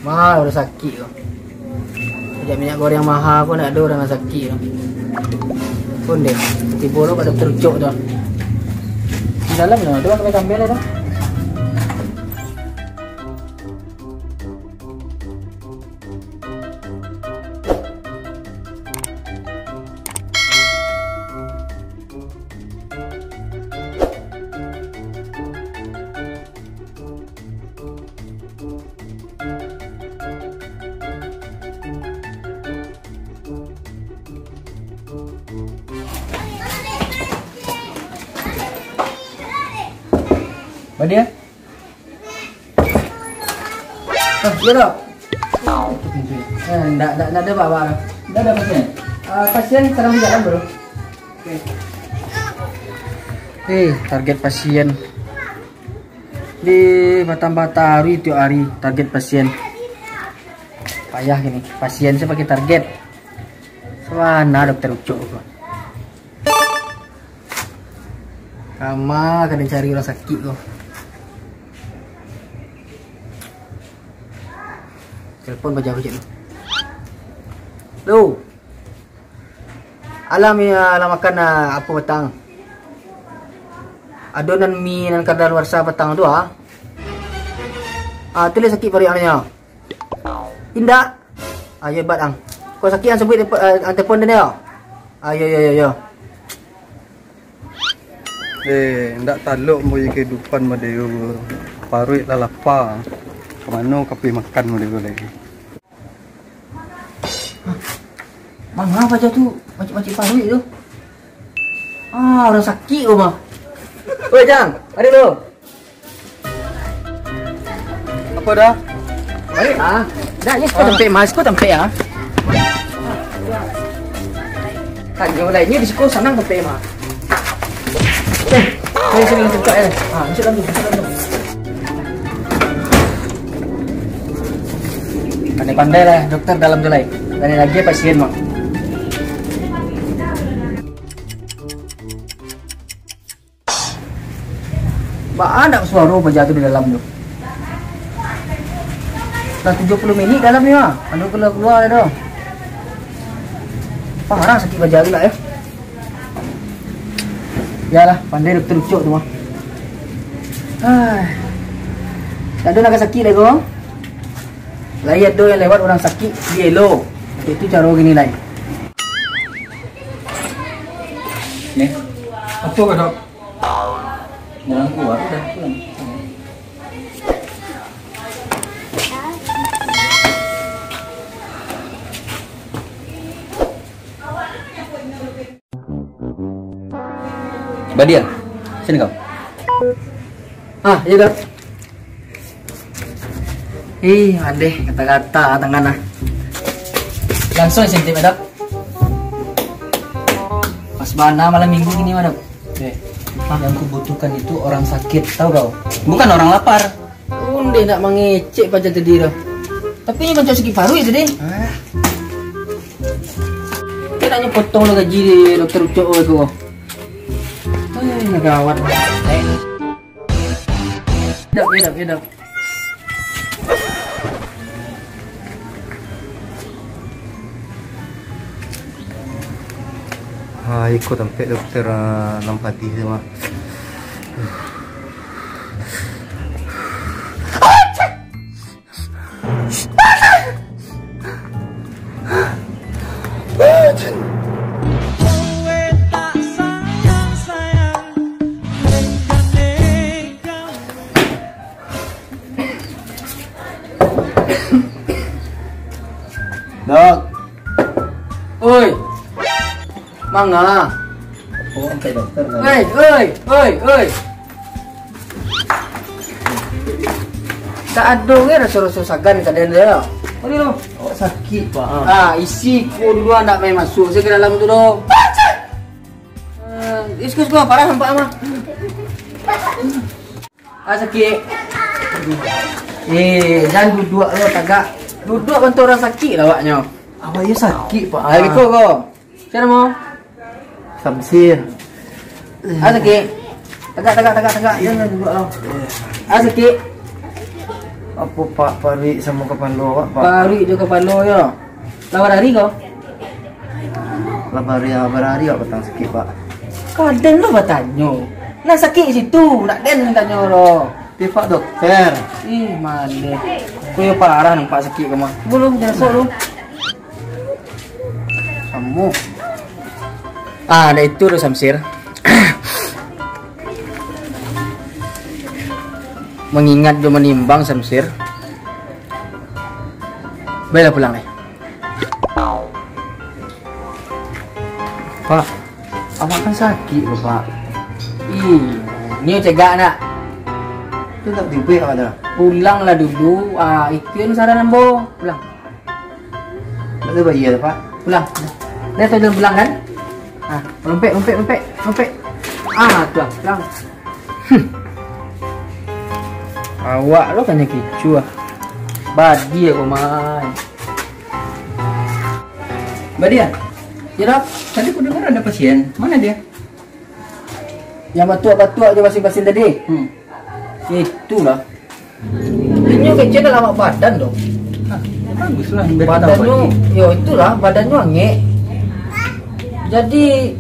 Mahal udah sakit kok. Sejak minyak goreng mahal pun ada orang sakit kok. Pun deh, tiba lo pada tercuk tu. Di dalam ni ada orang ambil dah. Dia? Ya dah. Enggak ada bawa. Enggak ada pasien. Pasien sekarang di dalam bro. Oke. Target pasien di Batam-Batari tiap hari target pasien. Payah gini. Pasien saya pakai target. Mana dokter Ucok kok. Kama kadang cari orang sakit kok. Telepon baca je. Lu. Alam makan apa petang? Adonan mie dan kadaluarsa petang tu tulis sakit pariannya. Indah. Ya bat ang. Kau sakit yang sebut telefon dia. Ya. Ndak taluk mo kehidupan mo deo. Paruit lah lapar. Kemana kapi makan mo deo lagi. Mama baca tu macam-macam paruit tu. Orang sakit tu mah. Oi Jang, mari lu. Apa dah? Mari dah ni kau tempe mas, kau tempe Kan yang lainnya di sekolah senang tempe mah. Saya sini buka ya. Masuk dalam tu. Pandai-pandai lah dokter dalam tu lai. Dan lagi pasien mah. Ada suara baca tu di dalam tu. Dah 70 minit dalam ni mah. Anu keluar dah. Parah sakit baca tu lah ya. Yalah, pandai dokter Ucok tu mah. Tak ada nak sakit lagi kau. Layat tu yang lewat orang sakit yellow. Itu cara gini lain. Ni. Apa kau dok? Jangan keluar dah. Badia, sini kau. Ya dah. Adeh kata-kata tangan langsung sentim dok. Pas bana malam minggu gini mah dok. Yang kubutuhkan itu orang sakit, tahu kau? Bukan orang lapar. Unde nak mengecek baca tadi dah. Tapi ini macam sakit paru ya tadi. Kita nak potong lo gaji di dokter Ucok tu. Gawat. Hidup. Ikut sampai dokter Nampati semua. Dok. Oi. Mangga. Oh, sampai dokter. Oi. Tak ada ke rasa-rasa sagan kat dia. Mari lo. Oh, sakit pak. Isi ku dulu nak main masuk saya ke dalam tu doh. Iskus gua parah nampak mah. Sakit. Jangan duduk lo tagak. Duduk bantu orang sakit lah awaknya. Awak ya sakit pak. Ayo ikut kau. Siapa mau? Samsir. Sakit. Tagak. Jangan duduk lo. Sakit. Apa Pak Pari sama kepala Pak? Pari juga kepala ya. Lawan hari kau? Berhari kok petang sakit Pak. Kadang lo bertanya. Nak sakit situ, nak den tanya lo. Tapi Pak dokter. Ih, mana? Kau yang parah nampak sakit kamu. Belum jangan sok lu. Kamu. Ada itu lo Samsir. Mengingat dia menimbang Samsir. Baiklah pulang nih. Pak, awak kan sakit loh Pak. Ini cegak nak. Itu tak tipe ada. Pulanglah dulu. Itu yang saranan bo. Pulang. Tak ada bayi ada Pak. Pulang. Dia tahu jalan pulang kan? Lempek. Pulang. Awak lo kan yang kicu Badi aku main. Badia. Ya dok, tadi aku dengar ada pasien. Mana dia? Yang batuk-batuk aja basing-basing tadi. Itulah. Ini kecil dalam badan dong. Baguslah. Badannya, yo itulah badannya angek. Jadi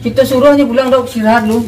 kita suruh aja pulang dok, istirahat dulu.